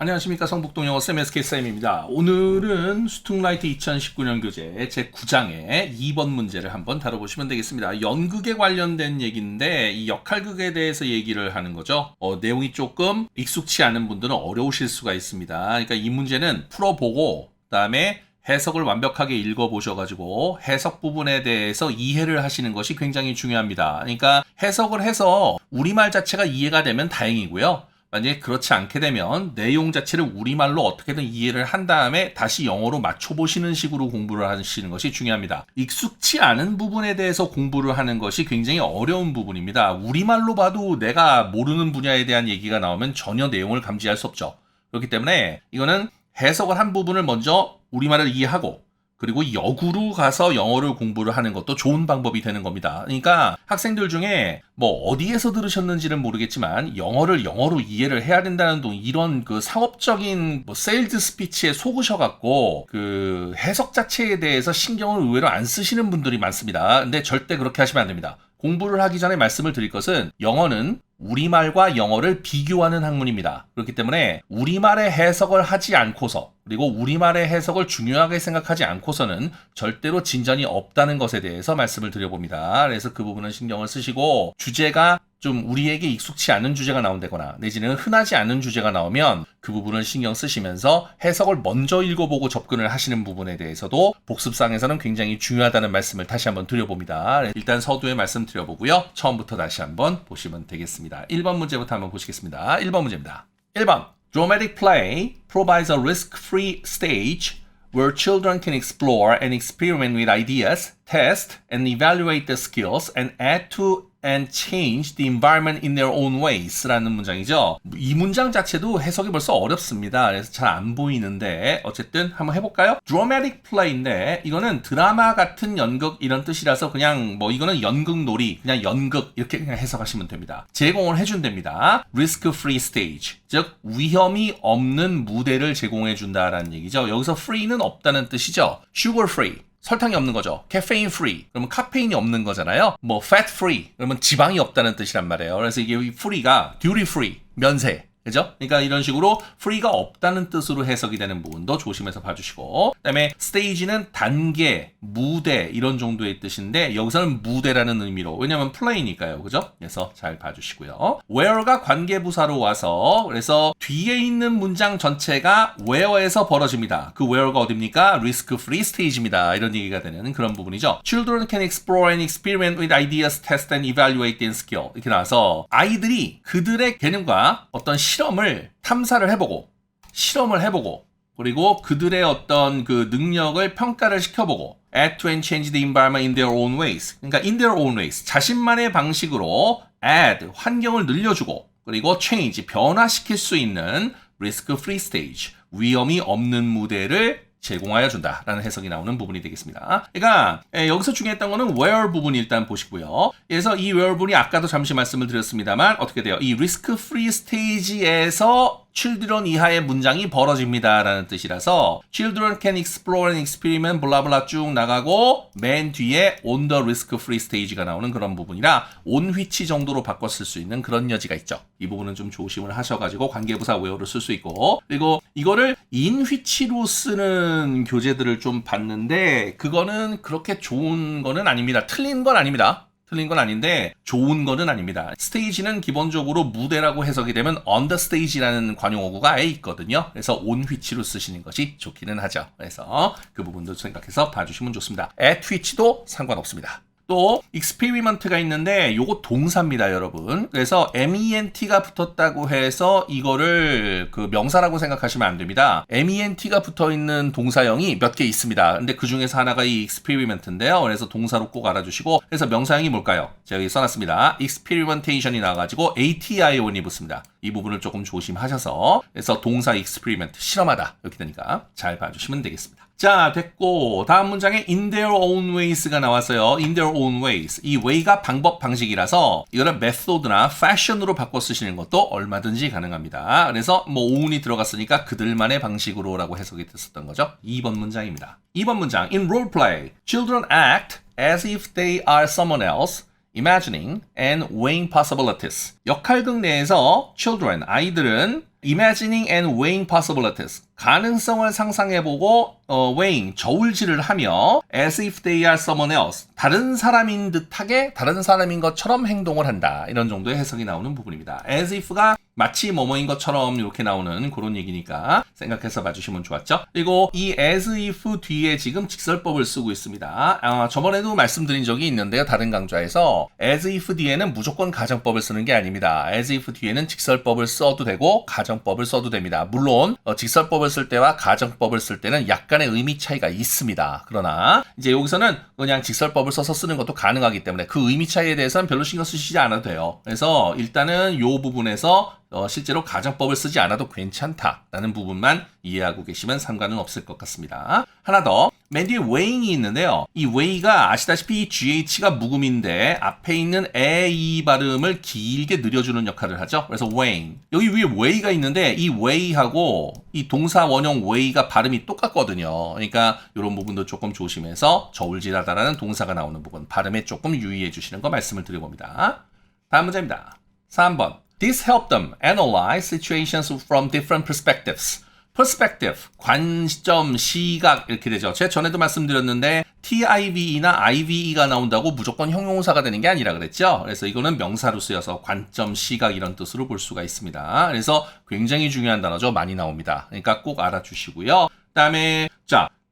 안녕하십니까. 성북동 영어 쌤 SK쌤입니다. 오늘은 스툭라이트 2019년 교재 제9장의 2번 문제를 한번 다뤄보시면 되겠습니다. 연극에 관련된 얘기인데 이 역할극에 대해서 얘기를 하는 거죠. 내용이 조금 익숙치 않은 분들은 어려우실 수가 있습니다. 그러니까 이 문제는 풀어보고 그다음에 해석을 완벽하게 읽어보셔가지고 해석 부분에 대해서 이해를 하시는 것이 굉장히 중요합니다. 그러니까 해석을 해서 우리말 자체가 이해가 되면 다행이고요. 만약에 그렇지 않게 되면 내용 자체를 우리말로 어떻게든 이해를 한 다음에 다시 영어로 맞춰보시는 식으로 공부를 하시는 것이 중요합니다. 익숙치 않은 부분에 대해서 공부를 하는 것이 굉장히 어려운 부분입니다. 우리말로 봐도 내가 모르는 분야에 대한 얘기가 나오면 전혀 내용을 감지할 수 없죠. 그렇기 때문에 이거는 해석을 한 부분을 먼저 우리말을 이해하고 그리고 역으로 가서 영어를 공부를 하는 것도 좋은 방법이 되는 겁니다. 그러니까 학생들 중에 뭐 어디에서 들으셨는지는 모르겠지만 영어를 영어로 이해를 해야 된다는 이런 그 상업적인 세일즈 스피치에 속으셔갖고 그 해석 자체에 대해서 신경을 의외로 안 쓰시는 분들이 많습니다. 근데 절대 그렇게 하시면 안 됩니다. 공부를 하기 전에 말씀을 드릴 것은 영어는 우리말과 영어를 비교하는 학문입니다. 그렇기 때문에 우리말의 해석을 하지 않고서 그리고 우리말의 해석을 중요하게 생각하지 않고서는 절대로 진전이 없다는 것에 대해서 말씀을 드려봅니다. 그래서 그 부분은 신경을 쓰시고 주제가 좀 우리에게 익숙치 않은 주제가 나온다거나 내지는 흔하지 않은 주제가 나오면 그 부분을 신경 쓰시면서 해석을 먼저 읽어보고 접근을 하시는 부분에 대해서도 복습상에서는 굉장히 중요하다는 말씀을 다시 한번 드려봅니다. 일단 서두에 말씀 드려보고요. 처음부터 다시 한번 보시면 되겠습니다. 1번 문제부터 한번 보시겠습니다. 1번 문제입니다. 1번 Dramatic play provides a risk-free stage where children can explore and experiment with ideas, test and evaluate the skills, and add to and change the environment in their own ways 라는 문장이죠. 이 문장 자체도 해석이 벌써 어렵습니다. 그래서 잘 안 보이는데 어쨌든 한번 해볼까요? Dramatic play인데 이거는 드라마 같은 연극 이런 뜻이라서 그냥 뭐 이거는 연극놀이 그냥 연극 이렇게 그냥 해석하시면 됩니다. 제공을 해준답니다. Risk-free stage 즉 위험이 없는 무대를 제공해 준다라는 얘기죠. 여기서 free는 없다는 뜻이죠. Sugar free 설탕이 없는 거죠. caffeine free. 그러면 카페인이 없는 거잖아요. 뭐 fat free. 그러면 지방이 없다는 뜻이란 말이에요. 그래서 이게 free가 duty free. 면세. 그죠? 그러니까 이런 식으로 free가 없다는 뜻으로 해석이 되는 부분도 조심해서 봐주시고 그 다음에 stage는 단계, 무대 이런 정도의 뜻인데 여기서는 무대라는 의미로 왜냐면 play니까요. 그죠? 그래서 잘 봐주시고요. where가 관계부사로 와서 그래서 뒤에 있는 문장 전체가 where에서 벌어집니다. 그 where가 어딥니까? risk-free stage입니다. 이런 얘기가 되는 그런 부분이죠. Children can explore and experiment with ideas, test and evaluate their skill 이렇게 나와서 아이들이 그들의 개념과 어떤 실험을 탐사를 해보고 실험을 해보고 그리고 그들의 어떤 그 능력을 평가를 시켜보고 add to and change the environment in their own ways 그러니까 in their own ways 자신만의 방식으로 add 환경을 늘려주고 그리고 change 변화시킬 수 있는 risk-free stage 위험이 없는 무대를 제공하여 준다라는 해석이 나오는 부분이 되겠습니다. 그러니까 여기서 중요했던 거는 where 부분 일단 보시고요. 그래서 이 where 부분이 아까도 잠시 말씀을 드렸습니다만 어떻게 돼요? 이 risk-free stage에서 children 이하의 문장이 벌어집니다라는 뜻이라서 children can explore and experiment 블라블라 쭉 나가고 맨 뒤에 on the risk-free stage가 나오는 그런 부분이라 on which 정도로 바꿔 쓸 수 있는 그런 여지가 있죠. 이 부분은 좀 조심을 하셔가지고 관계부사 where를 쓸 수 있고 그리고 이거를 in which로 쓰는 교재들을 좀 봤는데 그거는 그렇게 좋은 거는 아닙니다. 틀린 건 아닙니다. 틀린 건 아닌데 좋은 거는 아닙니다. 스테이지는 기본적으로 무대라고 해석이 되면 on the stage라는 관용어구가 아예 있거든요. 그래서 on which로 쓰시는 것이 좋기는 하죠. 그래서 그 부분도 생각해서 봐주시면 좋습니다. at which도 상관없습니다. 또 experiment가 있는데 요거 동사입니다, 여러분. 그래서 ment가 붙었다고 해서 이거를 그 명사라고 생각하시면 안 됩니다. ment가 붙어있는 동사형이 몇 개 있습니다. 근데 그 중에서 하나가 이 experiment인데요. 그래서 동사로 꼭 알아주시고 그래서 명사형이 뭘까요? 제가 여기 써놨습니다. experimentation이 나와가지고 ati온이 붙습니다. 이 부분을 조금 조심하셔서 그래서 동사 experiment 실험하다 이렇게 되니까 잘 봐주시면 되겠습니다. 자, 됐고 다음 문장에 in their own ways가 나왔어요. in their own ways. 이 way가 방법, 방식이라서 이거를 method나 fashion으로 바꿔 쓰시는 것도 얼마든지 가능합니다. 그래서 뭐 own이 들어갔으니까 그들만의 방식으로라고 해석이 됐었던 거죠. 2번 문장입니다. 2번 문장 in role play, children act as if they are someone else imagining and weighing possibilities. 역할극 내에서 children, 아이들은 imagining and weighing possibilities. 가능성을 상상해보고 weighing, 저울질을 하며 as if they are someone else. 다른 사람인 듯하게 다른 사람인 것처럼 행동을 한다. 이런 정도의 해석이 나오는 부분입니다. as if가 마치 뭐뭐인 것처럼 이렇게 나오는 그런 얘기니까 생각해서 봐주시면 좋았죠. 그리고 이 as if 뒤에 지금 직설법을 쓰고 있습니다. 저번에도 말씀드린 적이 있는데요. 다른 강좌에서 as if 뒤에는 무조건 가정법을 쓰는 게 아닙니다. as if 뒤에는 직설법을 써도 되고 가정법을 써도 됩니다. 물론 직설법을 쓸 때와 가정법을 쓸 때는 약간의 의미 차이가 있습니다. 그러나 이제 여기서는 그냥 직설법을 써서 쓰는 것도 가능하기 때문에 그 의미 차이에 대해서는 별로 신경 쓰시지 않아도 돼요. 그래서 일단은 이 부분에서 실제로 가정법을 쓰지 않아도 괜찮다라는 부분만 이해하고 계시면 상관은 없을 것 같습니다. 하나 더, 맨 뒤에 weighing이 있는데요. 이 weigh가 아시다시피 GH가 묵음인데 앞에 있는 이 발음을 길게 늘려주는 역할을 하죠. 그래서 weighing. 여기 위에 weigh가 있는데 이 weigh하고 이 동사 원형 weigh가 발음이 똑같거든요. 그러니까 이런 부분도 조금 조심해서 저울질하다라는 동사가 나오는 부분 발음에 조금 유의해 주시는 거 말씀을 드려봅니다. 다음 문제입니다. 3번. This helped them analyze situations from different perspectives. perspective, 관점, 시각 이렇게 되죠. 제가 전에도 말씀드렸는데 TIVE나 IVE가 나온다고 무조건 형용사가 되는 게 아니라 그랬죠. 그래서 이거는 명사로 쓰여서 관점, 시각 이런 뜻으로 볼 수가 있습니다. 그래서 굉장히 중요한 단어죠. 많이 나옵니다. 그러니까 꼭 알아주시고요. 그다음에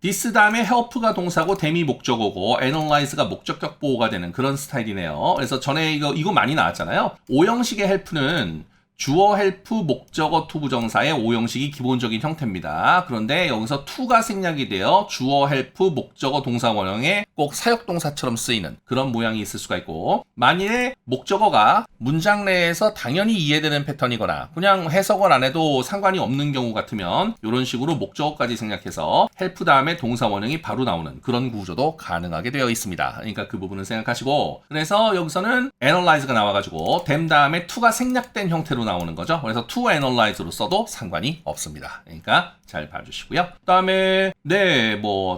this 다음에 help가 동사고 them이 목적어고 analyze가 목적격 보호가 되는 그런 스타일이네요. 그래서 전에 이거 많이 나왔잖아요. 오형식의 help는 주어 help 목적어 to 부정사의 오형식이 기본적인 형태입니다. 그런데 여기서 to가 생략이 되어 주어 help 목적어 동사 원형에 꼭 사역동사처럼 쓰이는 그런 모양이 있을 수가 있고, 만일에 목적어가 문장 내에서 당연히 이해되는 패턴이거나 그냥 해석을 안 해도 상관이 없는 경우 같으면 이런 식으로 목적어까지 생략해서 help 다음에 동사 원형이 바로 나오는 그런 구조도 가능하게 되어 있습니다. 그러니까 그 부분은 생각하시고, 그래서 여기서는 analyze가 나와가지고 them 다음에 to가 생략된 형태로 나오는 거죠. 그래서 to analyze로 써도 상관이 없습니다. 그러니까 잘 봐주시고요. 그 다음에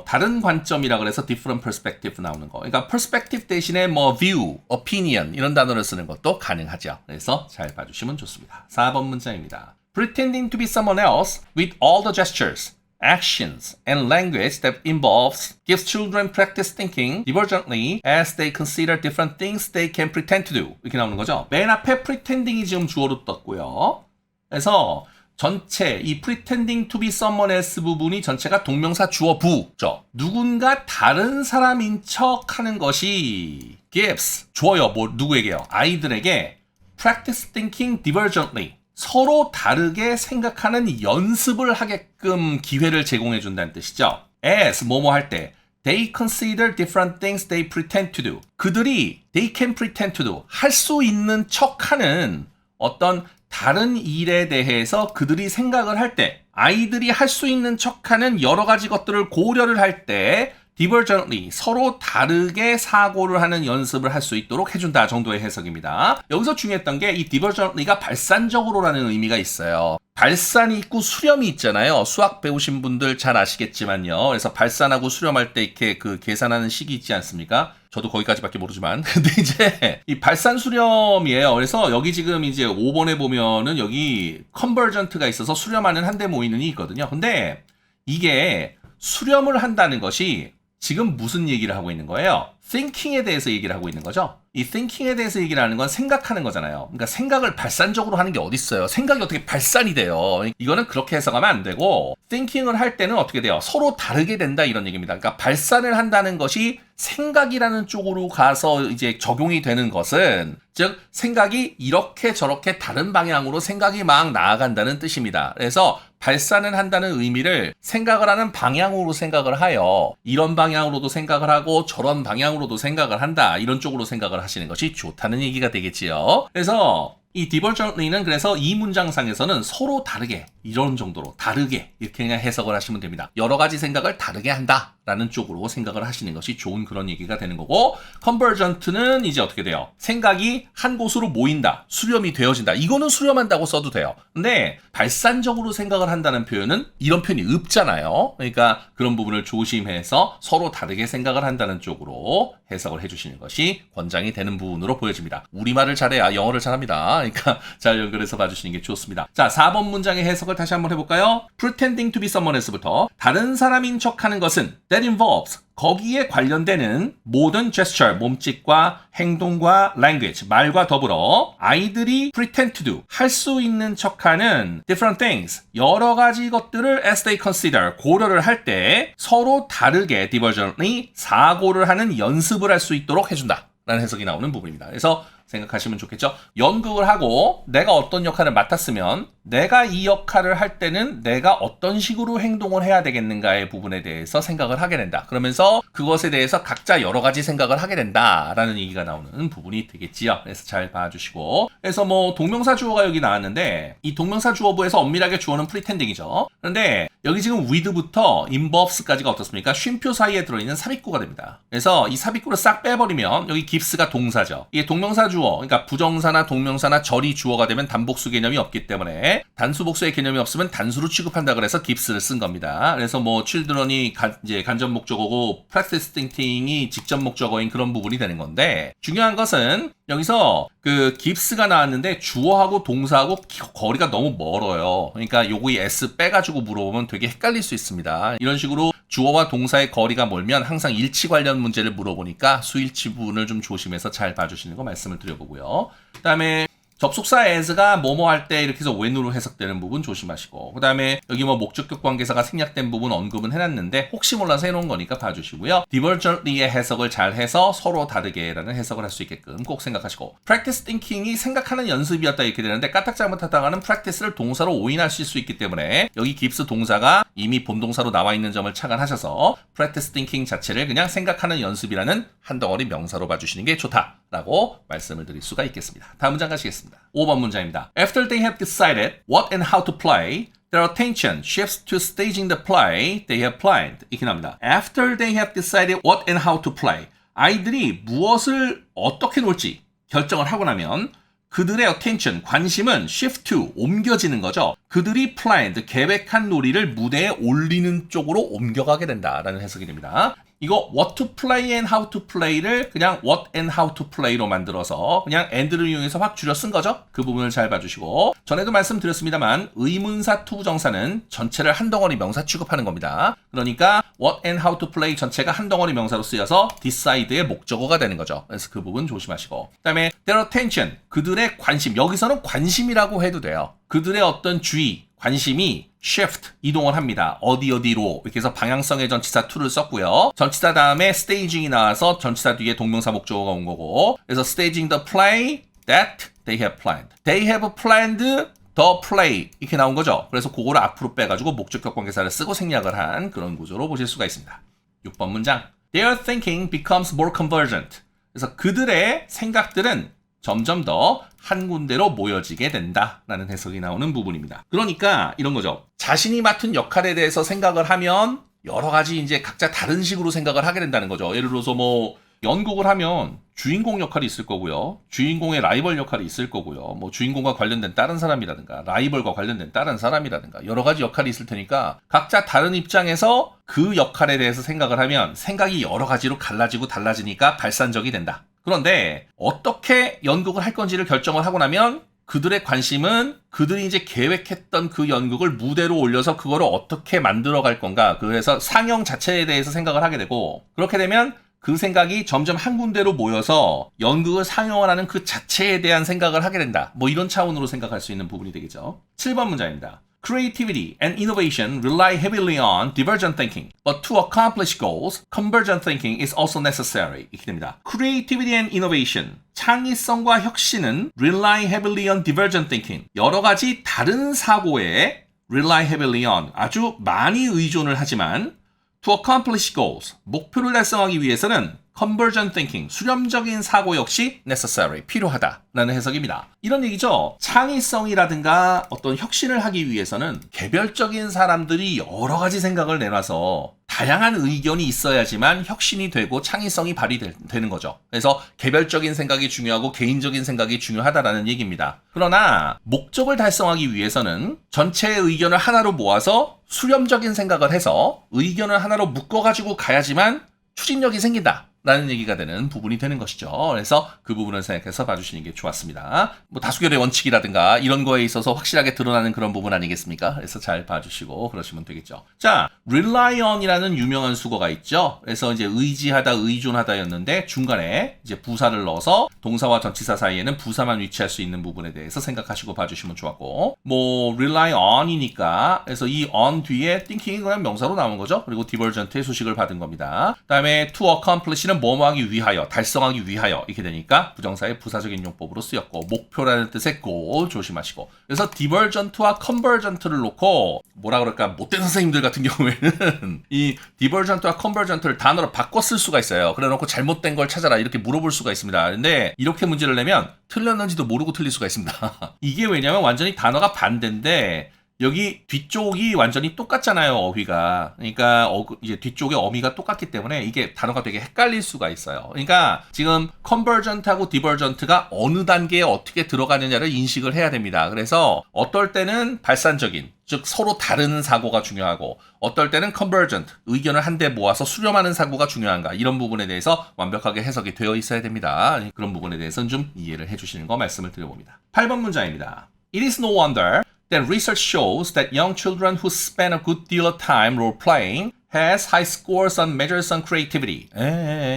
다른 관점이라 그래서 different perspective 나오는 거. 그러니까 perspective 대신에 view, opinion 이런 단어를 쓰는 것도 가능하죠. 그래서 잘 봐주시면 좋습니다. 4번 문장입니다. Pretending to be someone else with all the gestures, actions, and language that involves gives children practice thinking divergently as they consider different things they can pretend to do. 이렇게 나오는 거죠. 맨 앞에 pretending이 지금 주어로 떴고요. 그래서 전체 이 pretending to be someone else 부분이 전체가 동명사 주어 부죠. 누군가 다른 사람인 척 하는 것이 gives, 줘요. 누구에게요? 아이들에게 practice thinking divergently. 서로 다르게 생각하는 연습을 하게끔 기회를 제공해 준다는 뜻이죠. as 뭐뭐 할 때 they consider different things they pretend to do. 그들이 they can pretend to do 할 수 있는 척하는 어떤 다른 일에 대해서 그들이 생각을 할 때, 아이들이 할 수 있는 척하는 여러 가지 것들을 고려를 할 때 divergently 서로 다르게 사고를 하는 연습을 할 수 있도록 해준다 정도의 해석입니다. 여기서 중요했던 게 이 divergently가 발산적으로라는 의미가 있어요. 발산이 있고 수렴이 있잖아요. 수학 배우신 분들 잘 아시겠지만요. 그래서 발산하고 수렴할 때 이렇게 그 계산하는 식이 있지 않습니까? 저도 거기까지밖에 모르지만. 근데 이제 이 발산 수렴이에요. 그래서 여기 지금 이제 5번에 보면은 여기 convergent가 있어서 수렴하는 한데 모이는이 있거든요. 근데 이게 수렴을 한다는 것이 지금 무슨 얘기를 하고 있는 거예요? thinking에 대해서 얘기를 하고 있는 거죠. 이 thinking에 대해서 얘기를 하는 건 생각하는 거잖아요. 그러니까 생각을 발산적으로 하는 게 어딨어요. 생각이 어떻게 발산이 돼요. 이거는 그렇게 해석하면 안 되고, thinking을 할 때는 어떻게 돼요? 서로 다르게 된다 이런 얘기입니다. 그러니까 발산을 한다는 것이 생각이라는 쪽으로 가서 이제 적용이 되는 것은, 즉 생각이 이렇게 저렇게 다른 방향으로 생각이 막 나아간다는 뜻입니다. 그래서 발산을 한다는 의미를 생각을 하는 방향으로 생각을 하여 이런 방향으로도 생각을 하고 저런 방향으로도 생각을 한다, 이런 쪽으로 생각을 하시는 것이 좋다는 얘기가 되겠지요. 그래서 이 divergently는 그래서 이 문장상에서는 서로 다르게, 이런 정도로 다르게 이렇게 그냥 해석을 하시면 됩니다. 여러 가지 생각을 다르게 한다 라는 쪽으로 생각을 하시는 것이 좋은 그런 얘기가 되는 거고, convergent는 이제 어떻게 돼요? 생각이 한 곳으로 모인다, 수렴이 되어진다. 이거는 수렴한다고 써도 돼요. 근데 발산적으로 생각을 한다는 표현은 이런 표현이 없잖아요. 그러니까 그런 부분을 조심해서 서로 다르게 생각을 한다는 쪽으로 해석을 해주시는 것이 권장이 되는 부분으로 보여집니다. 우리말을 잘해야 영어를 잘합니다. 그러니까 잘 연결해서 봐주시는 게 좋습니다. 자, 4번 문장의 해석을 다시 한번 해볼까요? Pretending to be someone else부터 다른 사람인 척하는 것은 that involves 거기에 관련되는 모든 gesture, 몸짓과 행동과 language, 말과 더불어 아이들이 pretend to do, 할 수 있는 척하는 different things, 여러 가지 것들을 as they consider, 고려를 할 때 서로 다르게 divergently 사고를 하는 연습을 할 수 있도록 해준다 라는 해석이 나오는 부분입니다. 그래서 생각하시면 좋겠죠. 연극을 하고 내가 어떤 역할을 맡았으면 내가 이 역할을 할 때는 내가 어떤 식으로 행동을 해야 되겠는가의 부분에 대해서 생각을 하게 된다. 그러면서 그것에 대해서 각자 여러 가지 생각을 하게 된다라는 얘기가 나오는 부분이 되겠지요. 그래서 잘 봐주시고, 그래서 뭐 동명사 주어가 여기 나왔는데 이 동명사 주어부에서 엄밀하게 주어는 pretending이죠. 그런데 여기 지금 with부터 involves까지가 어떻습니까? 쉼표 사이에 들어있는 삽입구가 됩니다. 그래서 이 삽입구를 싹 빼버리면 여기 gives가 동사죠. 이게 동명사 주어, 그러니까 부정사나 동명사나 절이 주어가 되면 단복수 개념이 없기 때문에 단수 복수의 개념이 없으면 단수로 취급한다 그래서 gives를 쓴 겁니다. 그래서 뭐 children이 이제 간접 목적어고 practice thinking 직접 목적어인 그런 부분이 되는 건데, 중요한 것은 여기서 그 gives가 나왔는데 주어하고 동사하고 거리가 너무 멀어요. 그러니까 요거 이 s 빼가지고 물어보면 되게 헷갈릴 수 있습니다. 이런 식으로 주어와 동사의 거리가 멀면 항상 일치 관련 문제를 물어보니까 수일치 부분을 좀 조심해서 잘 봐주시는 거 말씀을 드려보고요. 그 다음에 접속사 as가 뭐뭐 할 때 이렇게 해서 when으로 해석되는 부분 조심하시고, 그 다음에 여기 뭐 목적격 관계사가 생략된 부분 언급은 해놨는데 혹시 몰라서 해놓은 거니까 봐주시고요. divergently의 해석을 잘 해서 서로 다르게 라는 해석을 할 수 있게끔 꼭 생각하시고, practice thinking이 생각하는 연습이었다 이렇게 되는데 까딱 잘못하다가는 practice를 동사로 오인하실 수 있기 때문에 여기 gives 동사가 이미 본동사로 나와 있는 점을 착안하셔서 practice thinking 자체를 그냥 생각하는 연습이라는 한 덩어리 명사로 봐주시는 게 좋다라고 말씀을 드릴 수가 있겠습니다. 다음 문장 가시겠습니다. 5번 문장입니다. After they have decided what and how to play, their attention shifts to staging the play they have planned. 이렇게 나옵니다. After they have decided what and how to play. 아이들이 무엇을 어떻게 놀지 결정을 하고 나면 그들의 attention, 관심은 shift to, 옮겨지는 거죠. 그들이 planned, 계획한 놀이를 무대에 올리는 쪽으로 옮겨가게 된다라는 해석이 됩니다. 이거 what to play and how to play를 그냥 what and how to play로 만들어서 그냥 and를 이용해서 확 줄여 쓴 거죠. 그 부분을 잘 봐주시고, 전에도 말씀드렸습니다만 의문사 투부정사는 전체를 한 덩어리 명사 취급하는 겁니다. 그러니까 what and how to play 전체가 한 덩어리 명사로 쓰여서 decide의 목적어가 되는 거죠. 그래서 그 부분 조심하시고, 그 다음에 their attention, 그들의 관심, 여기서는 관심이라고 해도 돼요. 그들의 어떤 주의, 관심이 shift, 이동을 합니다. 어디로 이렇게 해서 방향성의 전치사 to를 썼고요. 전치사 다음에 staging이 나와서 전치사 뒤에 동명사 목적어가 온 거고, 그래서 staging the play that they have planned. They have planned the play 이렇게 나온 거죠. 그래서 그거를 앞으로 빼가지고 목적격 관계사를 쓰고 생략을 한 그런 구조로 보실 수가 있습니다. 6번 문장. Their thinking becomes more convergent. 그래서 그들의 생각들은 점점 더 한 군데로 모여지게 된다라는 해석이 나오는 부분입니다. 그러니까 이런 거죠. 자신이 맡은 역할에 대해서 생각을 하면 여러 가지 이제 각자 다른 식으로 생각을 하게 된다는 거죠. 예를 들어서 뭐 연극을 하면 주인공 역할이 있을 거고요. 주인공의 라이벌 역할이 있을 거고요. 뭐 주인공과 관련된 다른 사람이라든가 라이벌과 관련된 다른 사람이라든가 여러 가지 역할이 있을 테니까 각자 다른 입장에서 그 역할에 대해서 생각을 하면 생각이 여러 가지로 갈라지고 달라지니까 발산적이 된다. 그런데 어떻게 연극을 할 건지를 결정을 하고 나면 그들의 관심은 그들이 이제 계획했던 그 연극을 무대로 올려서 그거를 어떻게 만들어갈 건가, 그래서 상영 자체에 대해서 생각을 하게 되고, 그렇게 되면 그 생각이 점점 한 군데로 모여서 연극을 상영을 하는 그 자체에 대한 생각을 하게 된다. 뭐 이런 차원으로 생각할 수 있는 부분이 되겠죠. 7번 문장입니다. Creativity and innovation rely heavily on divergent thinking, but to accomplish goals, convergent thinking is also necessary. 이렇게 됩니다. Creativity and innovation, 창의성과 혁신은 rely heavily on divergent thinking, 여러 가지 다른 사고에 rely heavily on, 아주 많이 의존을 하지만 to accomplish goals, 목표를 달성하기 위해서는 convergent thinking, 수렴적인 사고 역시 necessary, 필요하다라는 해석입니다. 이런 얘기죠. 창의성이라든가 어떤 혁신을 하기 위해서는 개별적인 사람들이 여러 가지 생각을 내놔서 다양한 의견이 있어야지만 혁신이 되고 창의성이 발휘되는 거죠. 그래서 개별적인 생각이 중요하고 개인적인 생각이 중요하다라는 얘기입니다. 그러나 목적을 달성하기 위해서는 전체의 의견을 하나로 모아서 수렴적인 생각을 해서 의견을 하나로 묶어가지고 가야지만 추진력이 생긴다. 라는 얘기가 되는 부분이 되는 것이죠. 그래서 그 부분을 생각해서 봐주시는 게 좋았습니다. 뭐 다수결의 원칙이라든가 이런 거에 있어서 확실하게 드러나는 그런 부분 아니겠습니까? 그래서 잘 봐주시고 그러시면 되겠죠. 자, rely on이라는 유명한 수거가 있죠. 그래서 이제 의지하다, 의존하다였는데 중간에 이제 부사를 넣어서 동사와 전치사 사이에는 부사만 위치할 수 있는 부분에 대해서 생각하시고 봐주시면 좋았고, 뭐 rely on이니까 그래서 이 on 뒤에 thinking이 그냥 명사로 나온 거죠. 그리고 divergent의 수식을 받은 겁니다. 그다음에 to accomplish는 뭐뭐하기 위하여, 달성하기 위하여 이렇게 되니까 부정사의 부사적인 용법으로 쓰였고, 목표라는 뜻의 goal 조심하시고, 그래서 divergent와 convergent를 놓고 뭐라 그럴까, 못된 선생님들 같은 경우에는 이 divergent와 convergent를 단어로 바꿔 쓸 수가 있어요. 그래 놓고 잘못된 걸 찾아라 이렇게 물어볼 수가 있습니다. 근데 이렇게 문제를 내면 틀렸는지도 모르고 틀릴 수가 있습니다. 이게 왜냐면 완전히 단어가 반대인데 여기 뒤쪽이 완전히 똑같잖아요, 어휘가. 그러니까 이제 뒤쪽의 어미가 똑같기 때문에 이게 단어가 되게 헷갈릴 수가 있어요. 그러니까 지금 convergent하고 divergent가 어느 단계에 어떻게 들어가느냐를 인식을 해야 됩니다. 그래서 어떨 때는 발산적인, 즉 서로 다른 사고가 중요하고, 어떨 때는 convergent, 의견을 한데 모아서 수렴하는 사고가 중요한가, 이런 부분에 대해서 완벽하게 해석이 되어 있어야 됩니다. 그런 부분에 대해서는 좀 이해를 해주시는 거 말씀을 드려봅니다. 8번 문장입니다. It is no wonder that research shows that young children who spend a good deal of time role-playing has high scores on measures on creativity.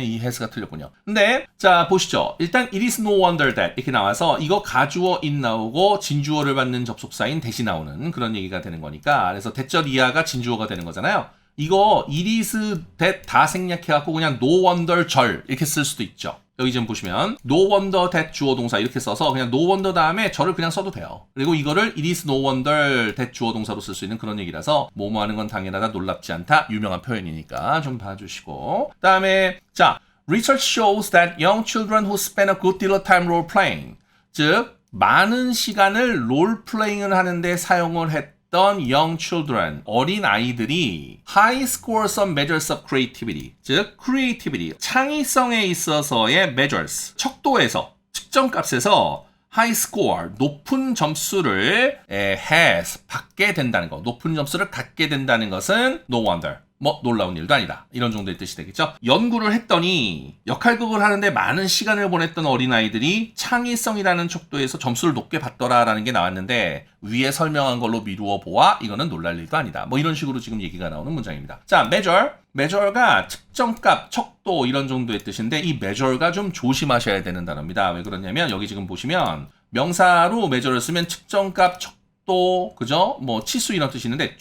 이 해석가 틀렸군요. 근데 자 보시죠. 일단 it is no wonder that 이렇게 나와서 이거 가주어 in 나오고 진주어를 받는 접속사인 대시 나오는 그런 얘기가 되는 거니까, 그래서 대절 이하가 진주어가 되는 거잖아요. 이거 it is that 다 생략해갖고 그냥 no wonder 절 이렇게 쓸 수도 있죠. 여기 좀 보시면 no wonder that 주어 동사 이렇게 써서 그냥 no wonder 다음에 절을 그냥 써도 돼요. 그리고 이거를 it is no wonder that 주어 동사로 쓸 수 있는 그런 얘기라서 뭐뭐 하는 건 당연하다, 놀랍지 않다, 유명한 표현이니까 좀 봐주시고, 그 다음에 자, research shows that young children who spend a good deal of time role playing, 즉 많은 시간을 롤플레잉을 하는데 사용을 했던 young children, 어린 아이들이 high scores on measures of creativity, 즉 creativity, 창의성에 있어서의 measures, 척도에서, 측정값에서 high score, 높은 점수를 has, 받게 된다는 거, 높은 점수를 갖게 된다는 것은 no wonder, 뭐 놀라운 일도 아니다, 이런 정도의 뜻이 되겠죠. 연구를 했더니 역할극을 하는데 많은 시간을 보냈던 어린아이들이 창의성이라는 척도에서 점수를 높게 받더라라는 게 나왔는데 위에 설명한 걸로 미루어 보아 이거는 놀랄 일도 아니다, 뭐 이런 식으로 지금 얘기가 나오는 문장입니다. 자, measure가 측정값, 척도 이런 정도의 뜻인데 이 measure가 좀 조심하셔야 되는 단어입니다. 왜 그러냐면 여기 지금 보시면 명사로 measure를 쓰면 측정값, 척도, 그죠? 뭐 치수 이런 뜻이 있는데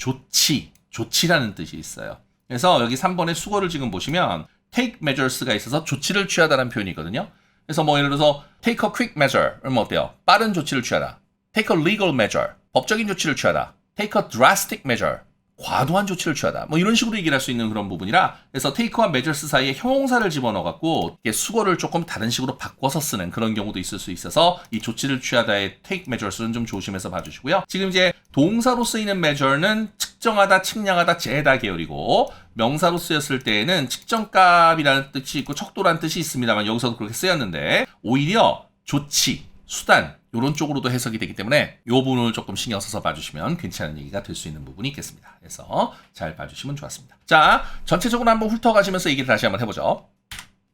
조치라는 뜻이 있어요. 그래서 여기 3번의 수거를 지금 보시면 take measures가 있어서 조치를 취하다라는 표현이 있거든요. 그래서 뭐 예를 들어서 take a quick measure, 그러면 어때요? 빠른 조치를 취하다. take a legal measure, 법적인 조치를 취하다. take a drastic measure, 과도한 조치를 취하다. 뭐 이런 식으로 얘기를 할 수 있는 그런 부분이라, 그래서 take와 measures 사이에 형용사를 집어넣어갖고 수거를 조금 다른 식으로 바꿔서 쓰는 그런 경우도 있을 수 있어서 이 조치를 취하다의 take measures는 좀 조심해서 봐주시고요. 지금 이제 동사로 쓰이는 measure는 측정하다, 측량하다, 재다 계열이고, 명사로 쓰였을 때에는 측정값이라는 뜻이 있고 척도라는 뜻이 있습니다만 여기서도 그렇게 쓰였는데 오히려 조치, 수단 이런 쪽으로도 해석이 되기 때문에 이 부분을 조금 신경 써서 봐주시면 괜찮은 얘기가 될 수 있는 부분이 있겠습니다. 그래서 잘 봐주시면 좋았습니다. 자, 전체적으로 한번 훑어가시면서 얘기를 다시 한번 해보죠.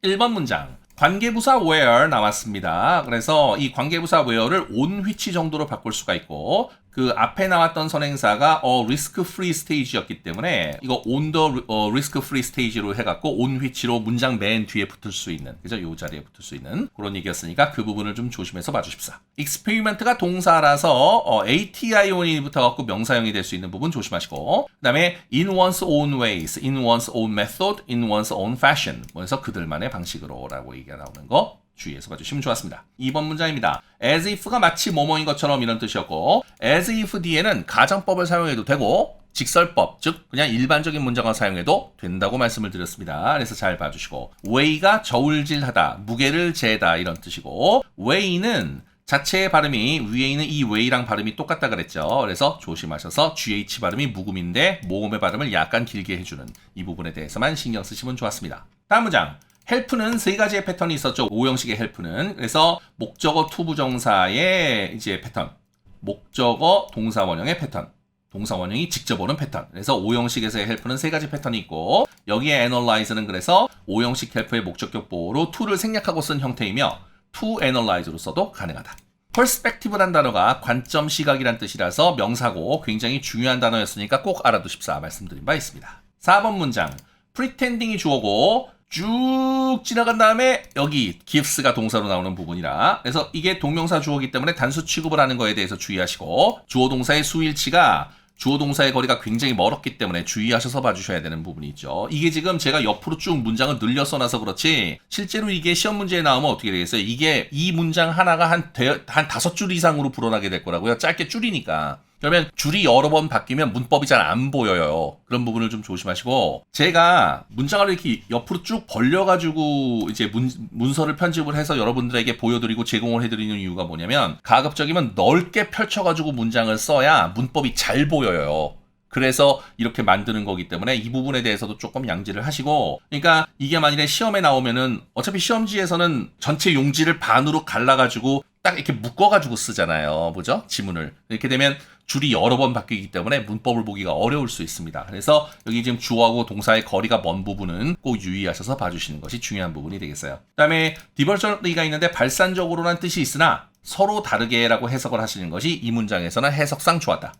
1번 문장. 관계부사 where 나왔습니다. 그래서 이 관계부사 where를 on which 정도로 바꿀 수가 있고, 그 앞에 나왔던 선행사가 risk free stage였기 때문에 이거 on the risk free stage로 해갖고 on which로 문장 맨 뒤에 붙을 수 있는, 그죠? 요 자리에 붙을 수 있는 그런 얘기였으니까 그 부분을 좀 조심해서 봐주십사. experiment가 동사라서 ATION이 붙어갖고 명사형이 될 수 있는 부분 조심하시고, 그 다음에 in one's own ways, in one's own method, in one's own fashion, 그래서 그들만의 방식으로 라고 얘기가 나오는 거 주의해서 봐주시면 좋았습니다. 2번 문장입니다. as if가 마치 뭐뭐인 것처럼 이런 뜻이었고, as if 뒤에는 가정법을 사용해도 되고 직설법, 즉 그냥 일반적인 문장을 사용해도 된다고 말씀을 드렸습니다. 그래서 잘 봐주시고, weigh가 저울질하다, 무게를 재다 이런 뜻이고, weigh는 자체의 발음이 위에 있는 이 weigh랑 발음이 똑같다 그랬죠. 그래서 조심하셔서 GH 발음이 묵음인데 모음의 발음을 약간 길게 해주는 이 부분에 대해서만 신경 쓰시면 좋았습니다. 다음 문장. 헬프는 세 가지의 패턴이 있었죠. 오형식의 헬프는. 그래서 목적어 투부정사의 이제 패턴, 목적어 동사 원형의 패턴, 동사 원형이 직접 오는 패턴. 그래서 오형식에서의 헬프는 세 가지 패턴이 있고 여기에 analyze는 그래서 오형식 헬프의 목적격 보호로 to를 생략하고 쓴 형태이며 to analyze로 써도 가능하다. perspective란 단어가 관점, 시각이란 뜻이라서 명사고 굉장히 중요한 단어였으니까 꼭 알아두십사 말씀드린 바 있습니다. 4번 문장 pretending이 주어고 쭉 지나간 다음에 여기 gives가 동사로 나오는 부분이라 그래서 이게 동명사 주어이기 때문에 단수 취급을 하는 거에 대해서 주의하시고 주어 동사의 수일치가 주어 동사의 거리가 굉장히 멀었기 때문에 주의하셔서 봐주셔야 되는 부분이 있죠. 이게 지금 제가 옆으로 쭉 문장을 늘려 써놔서 그렇지 실제로 이게 시험 문제에 나오면 어떻게 되겠어요? 이게 이 문장 하나가 한 5줄 이상으로 불어나게 될 거라고요. 짧게 줄이니까. 그러면 줄이 여러 번 바뀌면 문법이 잘 안 보여요. 그런 부분을 좀 조심하시고 제가 문장을 이렇게 옆으로 쭉 벌려가지고 이제 문서를 편집을 해서 여러분들에게 보여드리고 제공을 해드리는 이유가 뭐냐면 가급적이면 넓게 펼쳐가지고 문장을 써야 문법이 잘 보여요. 그래서 이렇게 만드는 거기 때문에 이 부분에 대해서도 조금 양지를 하시고 그러니까 이게 만일에 시험에 나오면은 어차피 시험지에서는 전체 용지를 반으로 갈라가지고 딱 이렇게 묶어가지고 쓰잖아요. 뭐죠? 지문을. 이렇게 되면 줄이 여러 번 바뀌기 때문에 문법을 보기가 어려울 수 있습니다. 그래서 여기 지금 주어하고 동사의 거리가 먼 부분은 꼭 유의하셔서 봐주시는 것이 중요한 부분이 되겠어요. 그 다음에 divergently가 있는데 발산적으로란 뜻이 있으나 서로 다르게라고 해석을 하시는 것이 이 문장에서는 해석상 좋았다.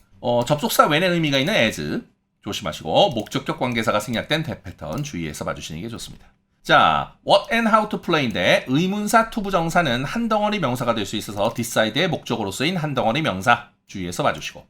접속사 when의 의미가 있는 as 조심하시고 목적격 관계사가 생략된 that 패턴 주의해서 봐주시는 게 좋습니다. 자, what and how to play인데 의문사 투부정사는 한 덩어리 명사가 될 수 있어서 decide의 목적으로 쓰인 한 덩어리 명사 주의해서 봐주시고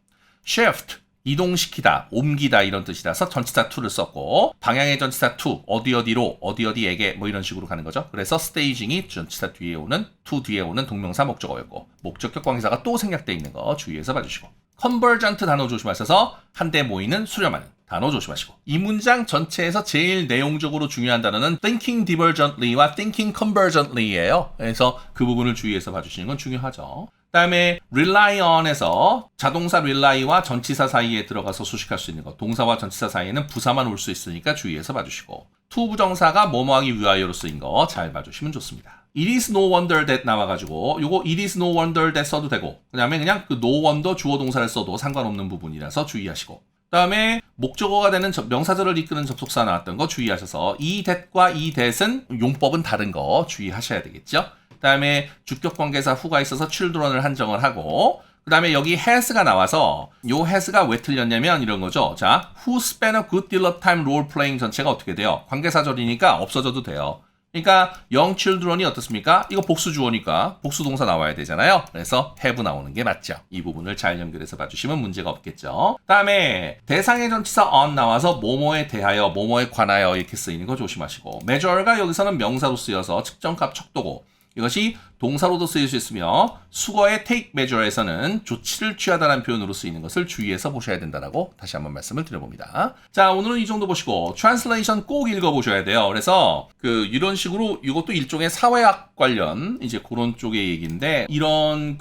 shift 이동시키다, 옮기다 이런 뜻이라서 전치사 to를 썼고 방향의 전치사 to 어디어디로 어디어디에게 뭐 이런 식으로 가는 거죠. 그래서 staging이 전치사 뒤에 오는 to 뒤에 오는 동명사 목적어였고 목적격 관계사가 또 생략되어 있는 거 주의해서 봐주시고 convergent 단어 조심하셔서 한데 모이는 수렴하는 단어 조심하시고 이 문장 전체에서 제일 내용적으로 중요한 단어는 thinking divergently와 thinking convergently예요. 그래서 그 부분을 주의해서 봐주시는 건 중요하죠. 그 다음에 rely on에서 자동사 really와 전치사 사이에 들어가서 수식할 수 있는 것 동사와 전치사 사이에는 부사만 올 수 있으니까 주의해서 봐주시고 to 부정사가 뭐뭐하기 위하여로 쓰인 거 잘 봐주시면 좋습니다. It is no wonder that 나와가지고 요거 it is no wonder that 써도 되고 그 다음에 그냥 그 no wonder 주어 동사를 써도 상관없는 부분이라서 주의하시고 그 다음에 목적어가 되는 명사절을 이끄는 접속사 나왔던 거 주의하셔서 이 that과 이 that은 용법은 다른 거 주의하셔야 되겠죠. 그 다음에 주격관계사 who가 있어서 children을 한정을 하고 그 다음에 여기 has가 나와서 요 has가 왜 틀렸냐면 이런 거죠. 자, who spent a good deal of time role playing 전체가 어떻게 돼요? 관계사절이니까 없어져도 돼요. 그러니까 young children이 어떻습니까? 이거 복수 주어니까 복수 동사 나와야 되잖아요. 그래서 have 나오는 게 맞죠. 이 부분을 잘 연결해서 봐주시면 문제가 없겠죠. 다음에 대상의 전치사 on 나와서 뭐뭐에 대하여, 뭐뭐에 관하여 이렇게 쓰이는 거 조심하시고 measure가 여기서는 명사로 쓰여서 측정값 척도고 이것이 동사로도 쓰일 수 있으며 수거의 take measure에서는 조치를 취하다라는 표현으로 쓰이는 것을 주의해서 보셔야 된다라고 다시 한번 말씀을 드려봅니다. 자, 오늘은 이 정도 보시고 translation 꼭 읽어보셔야 돼요. 그래서 이런 식으로 이것도 일종의 사회학 관련 이제 그런 쪽의 얘기인데 이런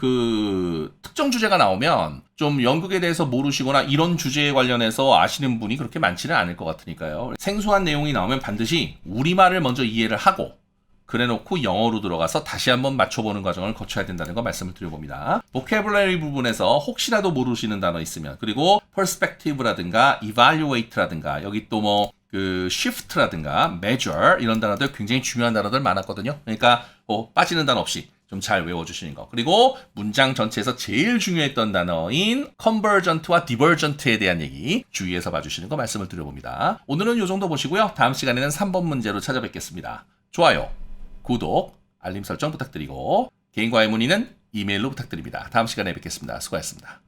특정 주제가 나오면 좀 연극에 대해서 모르시거나 이런 주제에 관련해서 아시는 분이 그렇게 많지는 않을 것 같으니까요. 생소한 내용이 나오면 반드시 우리말을 먼저 이해를 하고 그래놓고 영어로 들어가서 다시 한번 맞춰보는 과정을 거쳐야 된다는 거 말씀을 드려봅니다. 보캐블러리 부분에서 혹시라도 모르시는 단어 있으면 그리고 perspective라든가 evaluate라든가 여기 또 shift라든가 measure 이런 단어들 굉장히 중요한 단어들 많았거든요. 그러니까 빠지는 단어 없이 좀 잘 외워주시는 거. 그리고 문장 전체에서 제일 중요했던 단어인 convergent와 divergent에 대한 얘기 주의해서 봐주시는 거 말씀을 드려봅니다. 오늘은 이 정도 보시고요. 다음 시간에는 3번 문제로 찾아뵙겠습니다. 좋아요, 구독, 알림 설정 부탁드리고 개인과의 문의는 이메일로 부탁드립니다. 다음 시간에 뵙겠습니다. 수고하셨습니다.